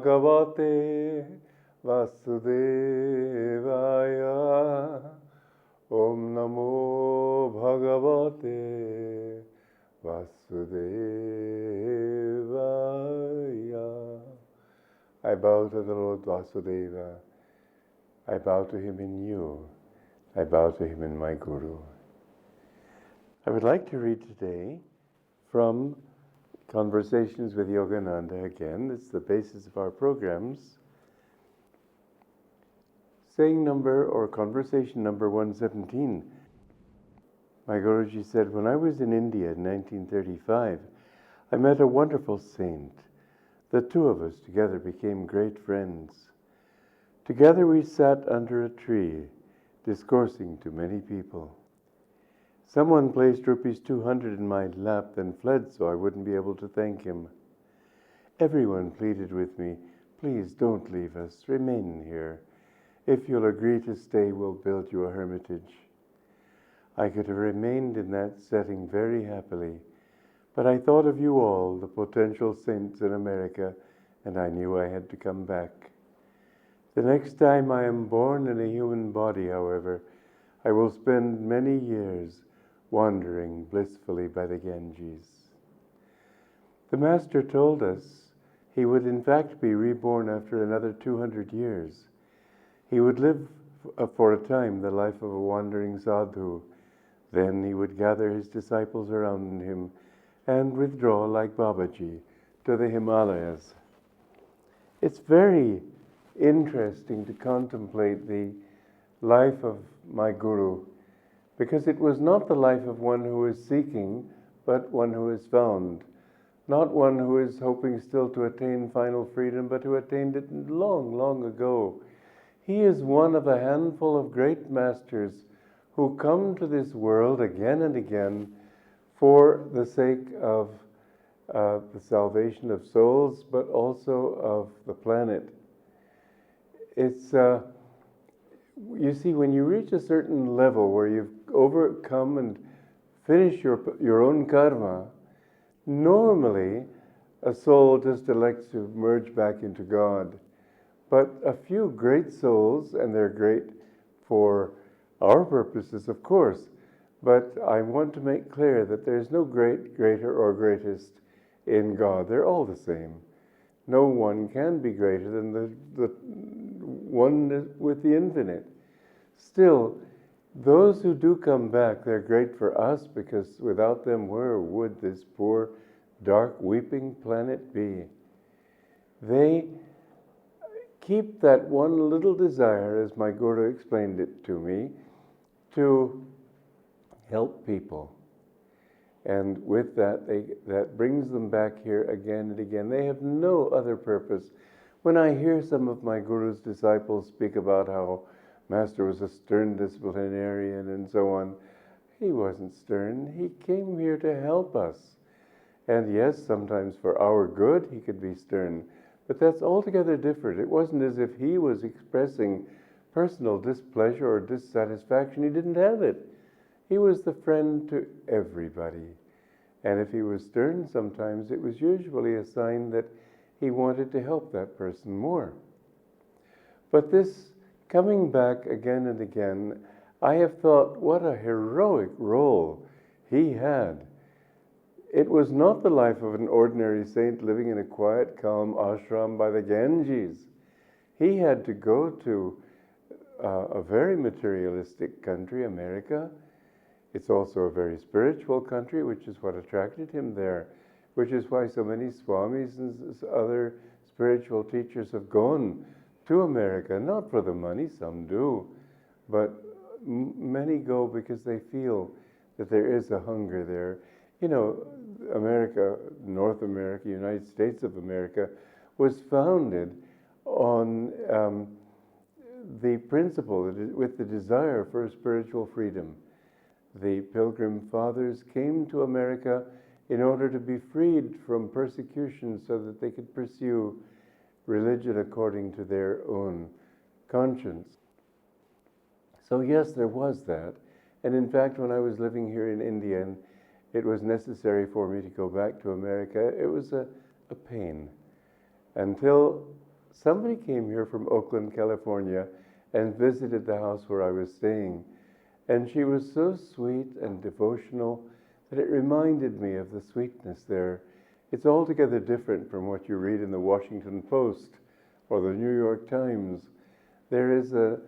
Bhagavate Vasudevaya. Om Namo Bhagavate Vasudevaya. I bow to the Lord Vasudeva. I bow to him in you. I bow to him in my Guru. I would like to read today from Conversations with Yogananda again. It's the basis of our programs. Saying number or conversation number 117. My Guruji said, when I was in India in 1935, I met a wonderful saint. The two of us together became great friends. Together we sat under a tree, discoursing to many people. Someone placed rupees 200 in my lap, then fled so I wouldn't be able to thank him. Everyone pleaded with me, please don't leave us, remain here. If you'll agree to stay, we'll build you a hermitage. I could have remained in that setting very happily, but I thought of you all, the potential saints in America, and I knew I had to come back. The next time I am born in a human body, however, I will spend many years wandering blissfully by the Ganges. The Master told us he would in fact be reborn after another 200 years. He would live for a time the life of a wandering sadhu. Then he would gather his disciples around him and withdraw like Babaji to the Himalayas. It's very interesting to contemplate the life of my Guru, because it was not the life of one who is seeking, but one who is found. Not one who is hoping still to attain final freedom, but who attained it long, long ago. He is one of a handful of great masters who come to this world again and again for the sake of the salvation of souls, but also of the planet. It's, you see, when you reach a certain level where you've overcome and finished your own karma, normally a soul just elects to merge back into God. But a few great souls, and they're great for our purposes, of course, but I want to make clear that there's no great, greater, or greatest in God. They're all the same. No one can be greater than the one with the infinite. Still, those who do come back, they're great for us, because without them, where would this poor, dark, weeping planet be? They keep that one little desire, as my Guru explained it to me, to help people. And with that, that brings them back here again and again. They have no other purpose. When I hear some of my Guru's disciples speak about how Master was a stern disciplinarian and so on, he wasn't stern. He came here to help us. And yes, sometimes for our good, he could be stern. But that's altogether different. It wasn't as if he was expressing personal displeasure or dissatisfaction. He didn't have it. He was the friend to everybody. And if he was stern sometimes, it was usually a sign that he wanted to help that person more. But this coming back again and again, I have thought what a heroic role he had. It was not the life of an ordinary saint living in a quiet, calm ashram by the Ganges. He had to go to a very materialistic country, America. It's also a very spiritual country, which is what attracted him there, which is why so many Swamis and other spiritual teachers have gone to America, not for the money, some do, but many go because they feel that there is a hunger there. You know, America, North America, United States of America, was founded on the principle, with the desire for spiritual freedom. The Pilgrim Fathers came to America in order to be freed from persecution so that they could pursue religion according to their own conscience. So yes, there was that. And in fact, when I was living here in India and it was necessary for me to go back to America, it was a pain. Until somebody came here from Oakland, California, and visited the house where I was staying. And she was so sweet and devotional that it reminded me of the sweetness there. It's altogether different from what you read in the Washington Post or the New York Times. There is a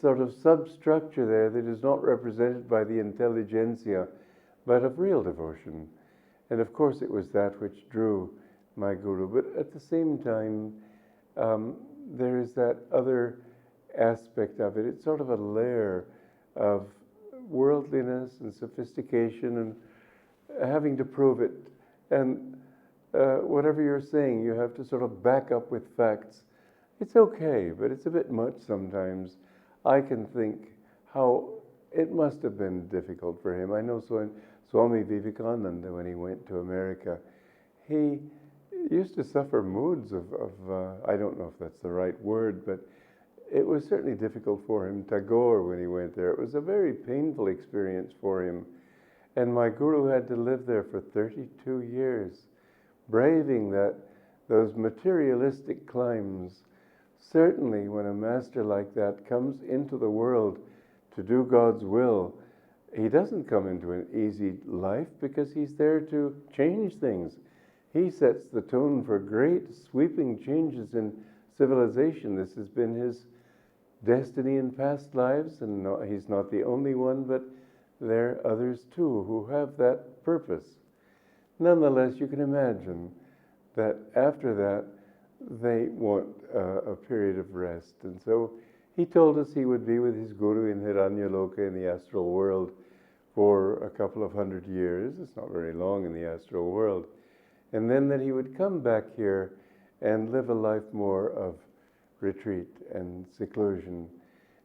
sort of substructure there that is not represented by the intelligentsia, but of real devotion. And of course it was that which drew my guru. But at the same time, there is that other aspect of it. It's sort of a layer of worldliness and sophistication and having to prove it. And whatever you're saying, you have to sort of back up with facts. It's okay, but it's a bit much sometimes. I can think how it must have been difficult for him. I know Swami Vivekananda, when he went to America, he used to suffer moods of I don't know if that's the right word, but it was certainly difficult for him. Tagore, when he went there, it was a very painful experience for him. And my guru had to live there for 32 years, braving those materialistic climbs. Certainly, when a master like that comes into the world to do God's will, he doesn't come into an easy life because he's there to change things. He sets the tone for great sweeping changes in civilization. This has been his destiny in past lives, and he's not the only one, but there are others too who have that purpose. Nonetheless, you can imagine that after that, they want a period of rest. And so he told us he would be with his guru in Hiranyaloka, in the astral world, for a couple of 100 years. It's not very long in the astral world. And then that he would come back here and live a life more of retreat and seclusion.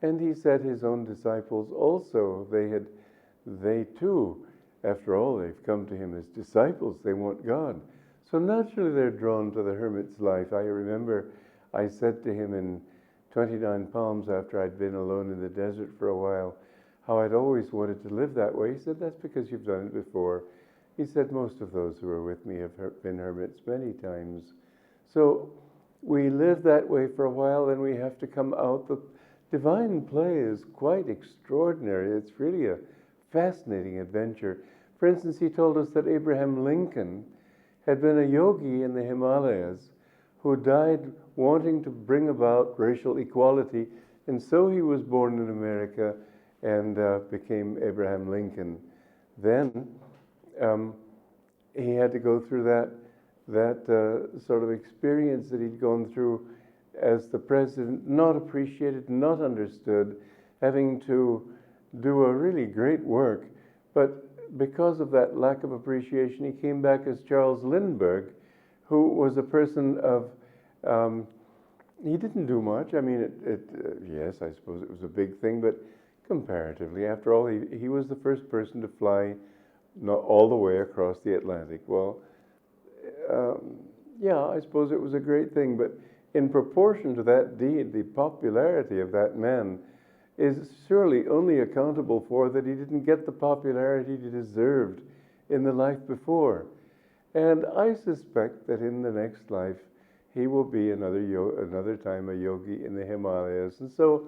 And he said his own disciples also, they too, after all, they've come to him as disciples. They want God. So naturally they're drawn to the hermit's life. I remember I said to him in 29 Palms, after I'd been alone in the desert for a while, how I'd always wanted to live that way. He said, that's because you've done it before. He said, most of those who are with me have been hermits many times. So we live that way for a while, then we have to come out. The divine play is quite extraordinary. It's really a fascinating adventure. For instance, he told us that Abraham Lincoln had been a yogi in the Himalayas who died wanting to bring about racial equality, and so he was born in America and became Abraham Lincoln. Then he had to go through that sort of experience that he'd gone through as the president, not appreciated, not understood, having to do a really great work. But because of that lack of appreciation, he came back as Charles Lindbergh, who was a person of, he didn't do much. I mean, yes, I suppose it was a big thing, but comparatively, after all, he was the first person to fly not all the way across the Atlantic. Well, yeah, I suppose it was a great thing, but in proportion to that deed, the popularity of that man is surely only accountable for that he didn't get the popularity he deserved in the life before. And I suspect that in the next life, he will be another time a yogi in the Himalayas. And so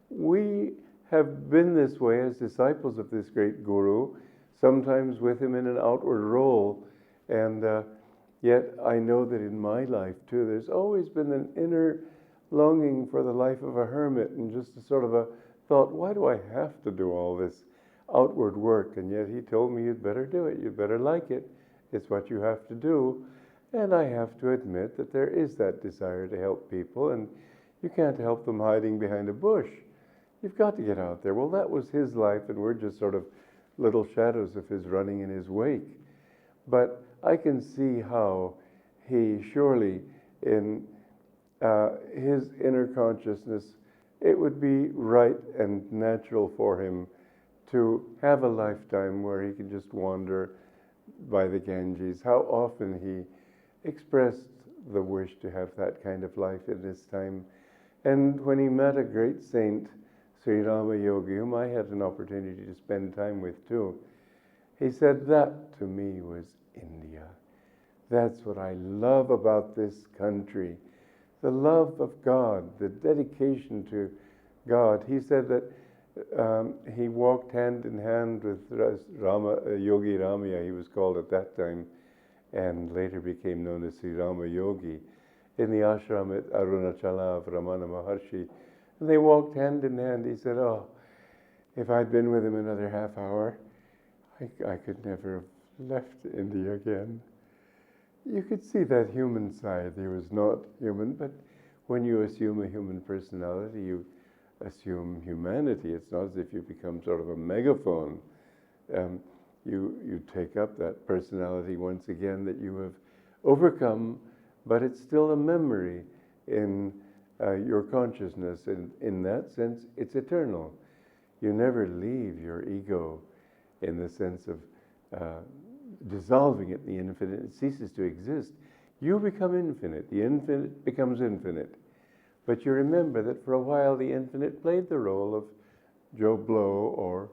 we have been this way as disciples of this great guru, sometimes with him in an outward role. And yet I know that in my life too, there's always been an inner longing for the life of a hermit, and just a sort of a thought, why do I have to do all this outward work? And yet he told me, you'd better do it, you'd better like it, it's what you have to do. And I have to admit that there is that desire to help people, and you can't help them hiding behind a bush. You've got to get out there. Well, that was his life, and we're just sort of little shadows of his running in his wake. But I can see how he surely, in his inner consciousness, it would be right and natural for him to have a lifetime where he can just wander by the Ganges. How often he expressed the wish to have that kind of life in his time. And when he met a great saint, Sri Rama Yogi, whom I had an opportunity to spend time with too, he said, that to me was India. That's what I love about this country. the love of God, the dedication to God. He said that he walked hand in hand with Yogi Ramaya, he was called at that time, and later became known as Sri Rama Yogi, in the ashram at Arunachala of Ramana Maharshi. And they walked hand in hand. He said, oh, if I'd been with him another half hour, I could never have left India again. You could see that human side. He was not human, but when you assume a human personality, you assume humanity. It's not as if you become sort of a megaphone. You take up that personality once again that you have overcome, but it's still a memory in your consciousness. And in that sense, it's eternal. You never leave your ego in the sense of dissolving it in the infinite. It ceases to exist. You become infinite. The infinite becomes infinite. But you remember that for a while the infinite played the role of Joe Blow or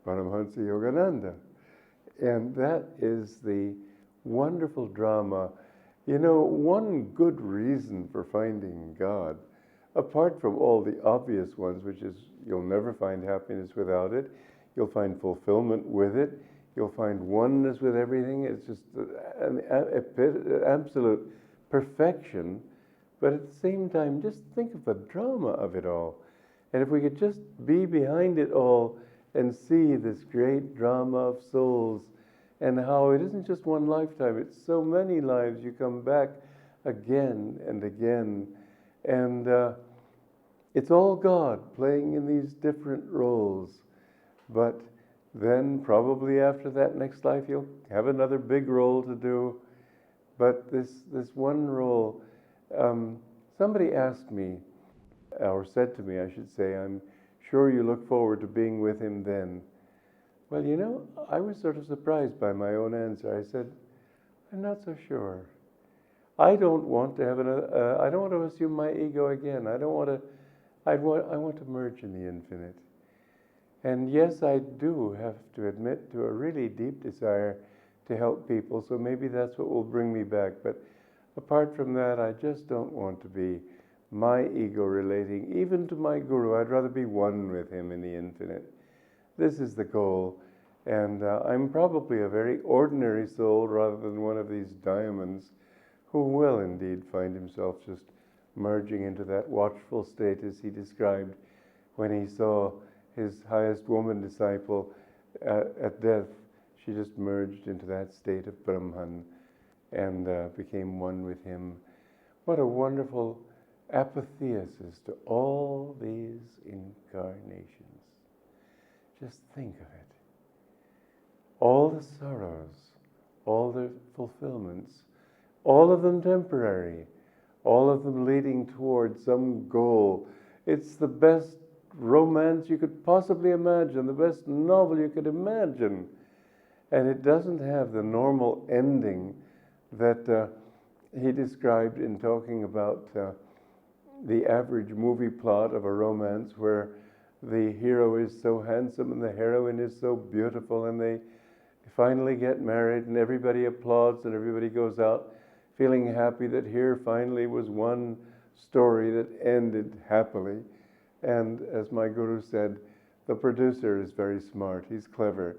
Paramhansa Yogananda. And that is the wonderful drama. You know, one good reason for finding God, apart from all the obvious ones, which is you'll never find happiness without it, you'll find fulfillment with it, you'll find oneness with everything. It's just an absolute perfection. But at the same time, just think of the drama of it all. And if we could just be behind it all and see this great drama of souls and how it isn't just one lifetime, it's so many lives. You come back again and again. And it's all God playing in these different roles. But then probably after that next life, you'll have another big role to do. But this one role, somebody asked me, or said to me, I should say, I'm sure you look forward to being with him then. Well, you know, I was sort of surprised by my own answer. I said, I'm not so sure. I don't want to have I don't want to assume my ego again. I want to merge in the infinite. And yes, I do have to admit to a really deep desire to help people, so maybe that's what will bring me back. But apart from that, I just don't want to be my ego relating, even to my guru. I'd rather be one with him in the infinite. This is the goal. And I'm probably a very ordinary soul rather than one of these diamonds who will indeed find himself just merging into that watchful state as he described when he saw his highest woman disciple at death. She just merged into that state of Brahman and became one with him. What a wonderful apotheosis to all these incarnations. Just think of it. All the sorrows, all the fulfillments, all of them temporary, all of them leading towards some goal. It's the best romance you could possibly imagine, the best novel you could imagine. And it doesn't have the normal ending that he described in talking about the average movie plot of a romance where the hero is so handsome and the heroine is so beautiful and they finally get married and everybody applauds and everybody goes out feeling happy that here finally was one story that ended happily. And as my guru said, the producer is very smart. He's clever.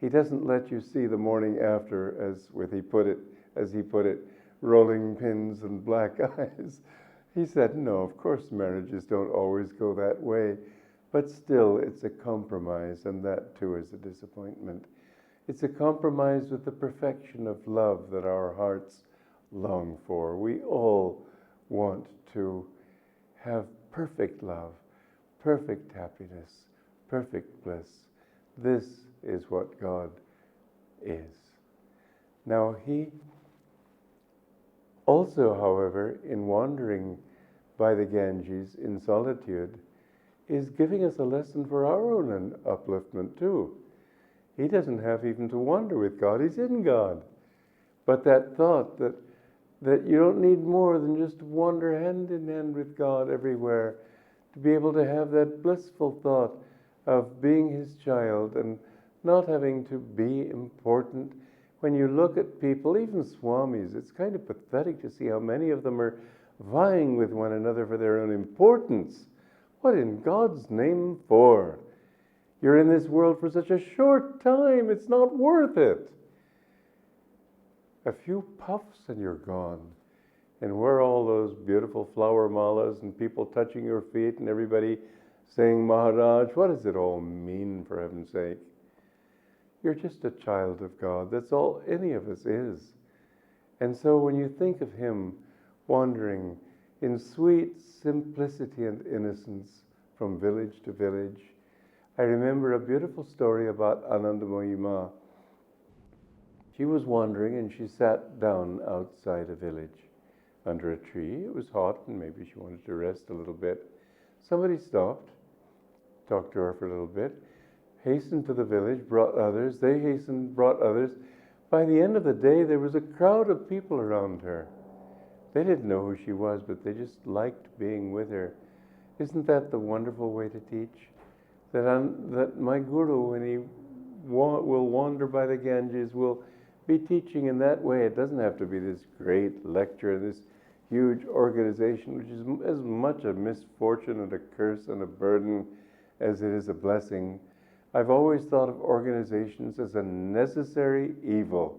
He doesn't let you see the morning after, as he put it, rolling pins and black eyes. He said, no, of course marriages don't always go that way, but still it's a compromise, and that too is a disappointment. It's a compromise with the perfection of love that our hearts long for. We all want to have perfect love, perfect happiness, perfect bliss. This is what God is. Now, he also, however, in wandering by the Ganges in solitude, is giving us a lesson for our own upliftment too. He doesn't have even to wander with God, he's in God. But that thought that you don't need more than just to wander hand in hand with God everywhere, to be able to have that blissful thought of being his child and not having to be important. When you look at people, even Swamis, it's kind of pathetic to see how many of them are vying with one another for their own importance. What in God's name for? You're in this world for such a short time, it's not worth it. A few puffs and you're gone. And where are all those beautiful flower malas and people touching your feet and everybody saying, Maharaj, what does it all mean, for heaven's sake? You're just a child of God. That's all any of us is. And so when you think of him wandering in sweet simplicity and innocence from village to village, I remember a beautiful story about Ananda Ma. She was wandering and she sat down outside a village under a tree. It was hot and maybe she wanted to rest a little bit. Somebody stopped, talked to her for a little bit, hastened to the village, brought others. They hastened, brought others. By the end of the day, there was a crowd of people around her. They didn't know who she was, but they just liked being with her. Isn't that the wonderful way to teach? That my Guru, when he will wander by the Ganges, will be teaching in that way. It doesn't have to be this great lecture, this huge organization, which is as much a misfortune and a curse and a burden as it is a blessing. I've always thought of organizations as a necessary evil.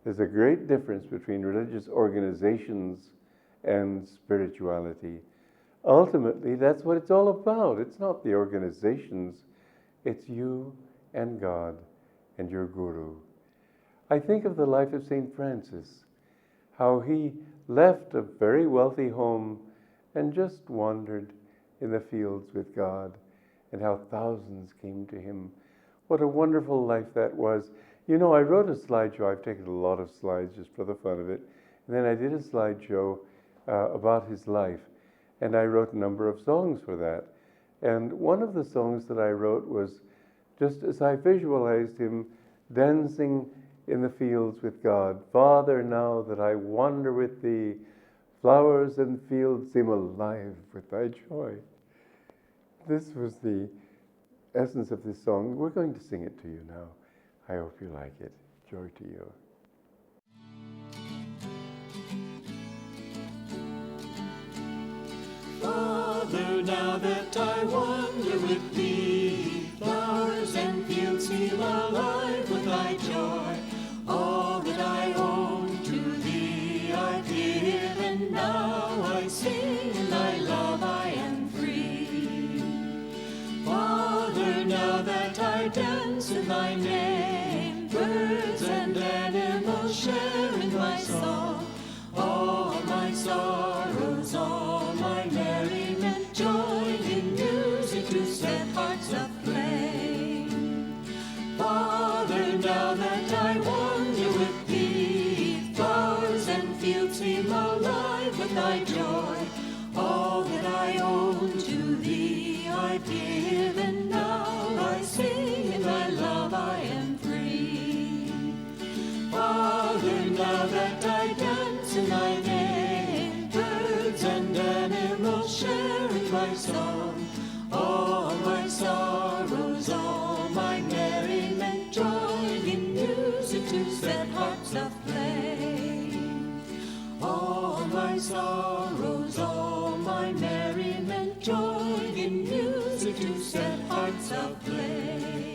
There's a great difference between religious organizations and spirituality. Ultimately, that's what it's all about. It's not the organizations. It's you and God and your Guru. I think of the life of St. Francis, how he left a very wealthy home and just wandered in the fields with God, and how thousands came to him. What a wonderful life that was. You know, I wrote a slideshow. I've taken a lot of slides just for the fun of it. And then I did a slideshow about his life. And I wrote a number of songs for that. And one of the songs that I wrote was just as I visualized him dancing in the fields with God. Father, now that I wander with thee, flowers and fields seem alive with thy joy. This was the essence of this song. We're going to sing it to you now. I hope you like it. Joy to you. Father, now that I wander with thee, flowers and fields seem alive with thy joy. All that I own to thee I give, and now I sing in thy love I am free. Father, now that I dance in thy name, birds and animals share in my song. All my sorrows, all my merriment, join in music to set hearts aflame. Father, now that I wander with thee, flowers and fields seem alive with thy joy. All that I own to thee I give, and now I sing in thy love I am free. Father, now that I dance in thy name, birds and animals share in my song. All my sorrows, all my merriment, join in music to set hearts aflame. All my sorrows, all my merriment, join in music to set hearts aflame.